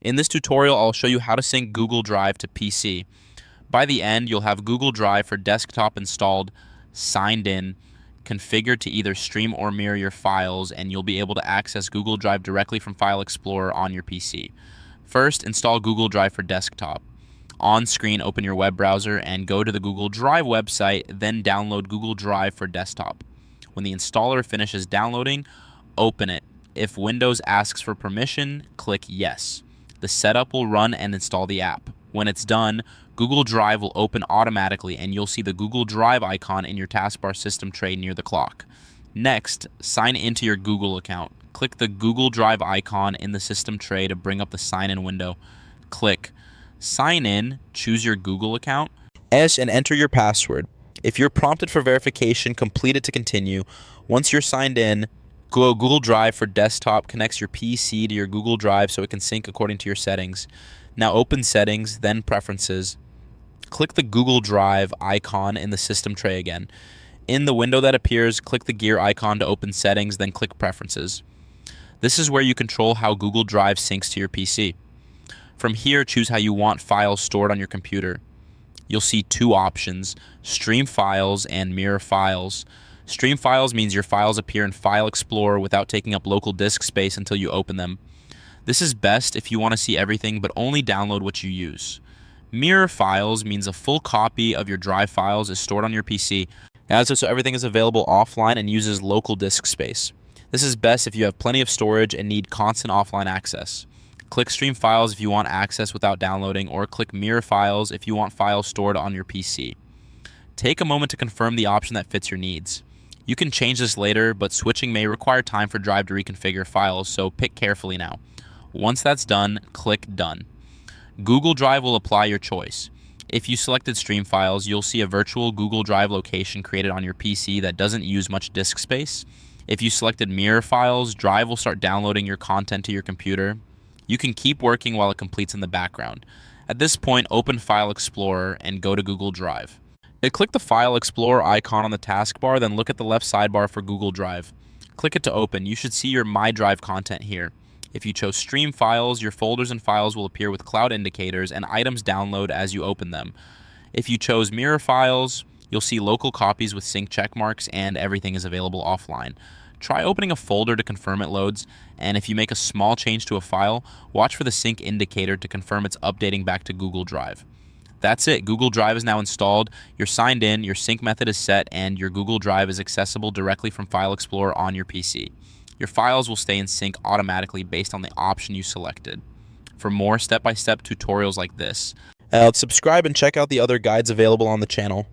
In this tutorial, I'll show you how to sync Google Drive to PC. By the end, you'll have Google Drive for desktop installed, signed in, configured to either stream or mirror your files, and you'll be able to access Google Drive directly from File Explorer on your PC. First, install Google Drive for desktop. On screen, open your web browser and go to the Google Drive website, then download Google Drive for desktop. When the installer finishes downloading, open it. If Windows asks for permission, click Yes. The setup will run and install the app. When it's done, Google Drive will open automatically and you'll see the Google Drive icon in your taskbar system tray near the clock. Next, sign into your Google account. Click the Google Drive icon in the system tray to bring up the sign-in window. Click Sign In, choose your Google account, and enter your password. If you're prompted for verification, complete it to continue. Once you're signed in, Google Drive for desktop connects your PC to your Google Drive so it can sync according to your settings. Now open Settings, then Preferences. Click the Google Drive icon in the system tray again. In the window that appears, click the gear icon to open Settings, then click Preferences. This is where you control how Google Drive syncs to your PC. From here, choose how you want files stored on your computer. You'll see two options, Stream Files and Mirror Files. Stream Files means your files appear in File Explorer without taking up local disk space until you open them. This is best if you want to see everything but only download what you use. Mirror Files means a full copy of your Drive files is stored on your PC, so everything is available offline and uses local disk space. This is best if you have plenty of storage and need constant offline access. Click Stream Files if you want access without downloading, or click Mirror Files if you want files stored on your PC. Take a moment to confirm the option that fits your needs. You can change this later, but switching may require time for Drive to reconfigure files, so pick carefully now. Once that's done, click Done. Google Drive will apply your choice. If you selected Stream Files, you'll see a virtual Google Drive location created on your PC that doesn't use much disk space. If you selected Mirror Files, Drive will start downloading your content to your computer. You can keep working while it completes in the background. At this point, open File Explorer and go to Google Drive. Click the File Explorer icon on the taskbar, then look at the left sidebar for Google Drive. Click it to open. You should see your My Drive content here. If you chose Stream Files, your folders and files will appear with cloud indicators and items download as you open them. If you chose Mirror Files, you'll see local copies with sync checkmarks and everything is available offline. Try opening a folder to confirm it loads, and if you make a small change to a file, watch for the sync indicator to confirm it's updating back to Google Drive. That's it. Google Drive is now installed, you're signed in, your sync method is set, and your Google Drive is accessible directly from File Explorer on your PC. Your files will stay in sync automatically based on the option you selected. For more step-by-step tutorials like this, subscribe and check out the other guides available on the channel.